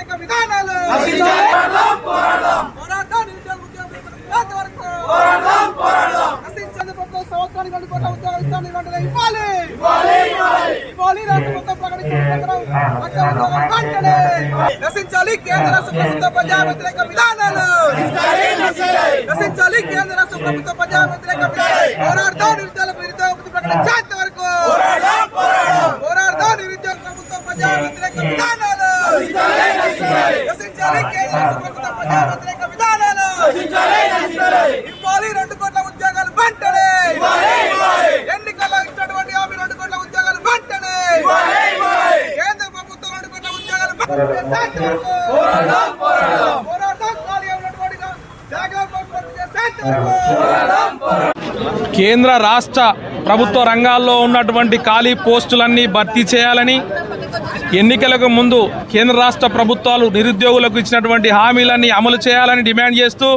వ్యతిరేక విధానాలు సంవత్సరానికి 2 కోట్ల ఉద్యోగాలు ఇస్తాను వెంటనే ఇవ్వాలి. రాష్ట్ర ప్రభుత్వం నశించాలి కేంద్ర రాష్ట్ర ప్రభుత్వ ప్రజా వ్యతిరేక విధానాలు. నశించాలి కేంద్ర రాష్ట్ర ప్రభుత్వ ప్రజా వ్యతిరేక పోరాడతాం. నిరుద్యోగ ప్రకటించేంత వరకు పోరాడతాం. నిరుద్యోగ ప్రభుత్వ ప్రజా వ్యతిరేక విధానాలు. నశించాలి కేంద్ర రాష్ట్ర ప్రభుత్వ ప్రజా వ్యతిరేక విధానాలు. ఇవ్వాలి 2 కోట్ల ఉద్యోగాలు వెంటనే. ఎన్నికల్లో ఇచ్చినటువంటి హామీ 2 కోట్ల ఉద్యోగాలు వెంటనే. కేంద్ర ప్రభుత్వం 2 కోట్ల ఉద్యోగాలు కేంద్ర రాష్ట్ర ప్రభుత్వ రంగాల్లో ఉన్నటువంటి ఖాళీ పోస్టులన్నీ భర్తీ చేయాలని, ఎన్నికలకు ముందు కేంద్ర రాష్ట్ర ప్రభుత్వాలు నిరుద్యోగులకు ఇచ్చినటువంటి హామీలన్నీ అమలు చేయాలని డిమాండ్ చేస్తూ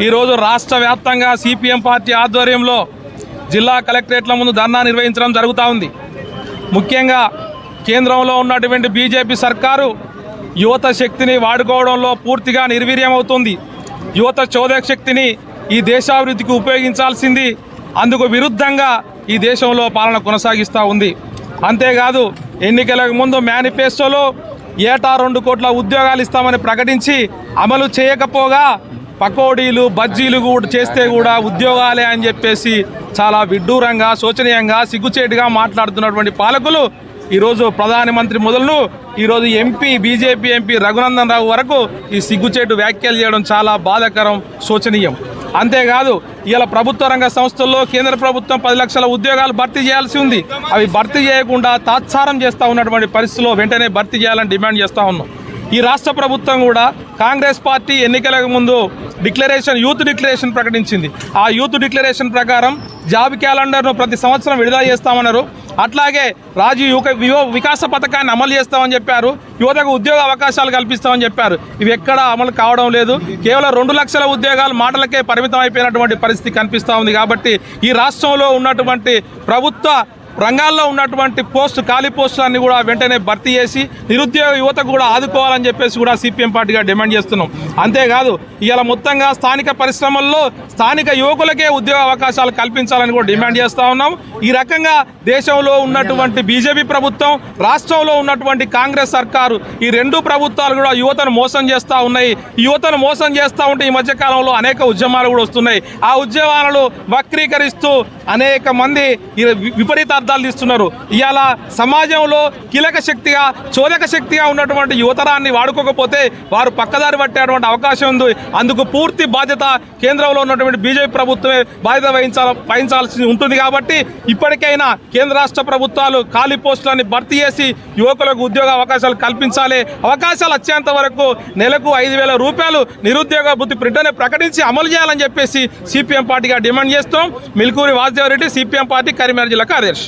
ఈరోజు రాష్ట్ర వ్యాప్తంగా సిపిఎం పార్టీ ఆధ్వర్యంలో జిల్లా కలెక్టరేట్ల ముందు ధర్నా నిర్వహించడం జరుగుతూ ఉంది. ముఖ్యంగా కేంద్రంలో ఉన్నటువంటి బీజేపీ సర్కారు యువత శక్తిని వాడుకోవడంలో పూర్తిగా నిర్వీర్యమవుతుంది. యువత చోదక శక్తిని ఈ దేశాభివృద్ధికి ఉపయోగించాల్సింది అందుకు విరుద్ధంగా ఈ దేశంలో పాలన కొనసాగిస్తూ ఉంది. అంతేకాదు ఎన్నికలకు ముందు మేనిఫెస్టోలో ఏటా 2 కోట్ల ఉద్యోగాలు ఇస్తామని ప్రకటించి అమలు చేయకపోగా పకోడీలు బజ్జీలు కూడా చేస్తే కూడా ఉద్యోగాలే అని చెప్పేసి చాలా విడ్డూరంగా శోచనీయంగా సిగ్గుచేటుగా మాట్లాడుతున్నటువంటి పాలకులు ఈరోజు ప్రధానమంత్రి మొదలు ఈరోజు బీజేపీ ఎంపీ రఘునందన్ రావు వరకు ఈ సిగ్గుచేటు వ్యాఖ్యలు చేయడం చాలా బాధాకరం, శోచనీయం. అంతేకాదు ఇలా ప్రభుత్వ రంగ సంస్థల్లో కేంద్ర ప్రభుత్వం 10 లక్షల ఉద్యోగాలు భర్తీ చేయాల్సి ఉంది. అవి భర్తీ చేయకుండా తాత్సారం చేస్తూ ఉన్నటువంటి పరిస్థితుల్లో వెంటనే భర్తీ చేయాలని డిమాండ్ చేస్తూ ఉన్నాం. ఈ రాష్ట్ర ప్రభుత్వం కూడా కాంగ్రెస్ పార్టీ ఎన్నికలకు ముందు యూత్ డిక్లరేషన్ ప్రకటించింది. ఆ యూత్ డిక్లరేషన్ ప్రకారం జాబ్ క్యాలెండర్ను ప్రతి సంవత్సరం విడుదల చేస్తామన్నారు. అట్లాగే రాజీవ్ వికాస పథకాన్ని అమలు చేస్తామని చెప్పారు. యువతకు ఉద్యోగ అవకాశాలు కల్పిస్తామని చెప్పారు. ఇవి ఎక్కడా అమలు కావడం లేదు. కేవలం 2 లక్షల ఉద్యోగాలు మాటలకే పరిమితం అయిపోయినటువంటి పరిస్థితి కనిపిస్తూ ఉంది. కాబట్టి ఈ రాష్ట్రంలో ఉన్నటువంటి ప్రభుత్వ రంగాల్లో ఉన్నటువంటి ఖాళీ పోస్టులన్నీ కూడా వెంటనే భర్తీ చేసి నిరుద్యోగ యువతకు కూడా ఆదుకోవాలని చెప్పేసి కూడా సిపిఎం పార్టీగా డిమాండ్ చేస్తున్నాం. అంతేకాదు ఇవాళ మొత్తంగా స్థానిక పరిశ్రమల్లో స్థానిక యువకులకే ఉద్యోగ అవకాశాలు కల్పించాలని కూడా డిమాండ్ చేస్తూ ఉన్నాం. ఈ రకంగా దేశంలో ఉన్నటువంటి బీజేపీ ప్రభుత్వం, రాష్ట్రంలో ఉన్నటువంటి కాంగ్రెస్ సర్కారు, ఈ 2 ప్రభుత్వాలు కూడా యువతను మోసం చేస్తూ ఉన్నాయి. యువతను మోసం చేస్తూ ఉంటే ఈ మధ్యకాలంలో అనేక ఉద్యమాలు కూడా వస్తున్నాయి. ఆ ఉద్యమాలను వక్రీకరిస్తూ అనేక మంది విపరీత అర్థాలు తీస్తున్నారు. ఇవాళ సమాజంలో కీలక శక్తిగా చోదక శక్తిగా ఉన్నటువంటి యువతరాన్ని వాడుకోకపోతే వారు పక్కదారి పట్టేటువంటి అవకాశం ఉంది. అందుకు పూర్తి బాధ్యత కేంద్రంలో ఉన్నటువంటి బీజేపీ ప్రభుత్వమే బాధ్యత వహించాల్సి ఉంటుంది. కాబట్టి ఇప్పటికైనా కేంద్ర రాష్ట్ర ప్రభుత్వాలు ఖాళీ పోస్టులని భర్తీ చేసి యువకులకు ఉద్యోగ అవకాశాలు కల్పించాలి. అవకాశాలు వచ్చేంత వరకు నెలకు 5,000 రూపాయలు నిరుద్యోగ భృతి వెంటనే ప్రకటించి అమలు చేయాలని చెప్పేసి సిపిఎం పార్టీగా డిమాండ్ చేస్తాం. మిల్కూరి వాసుదేవరెడ్డి, సిపిఎం పార్టీ, కరీంనగర్ జిల్లా కార్యదర్శి.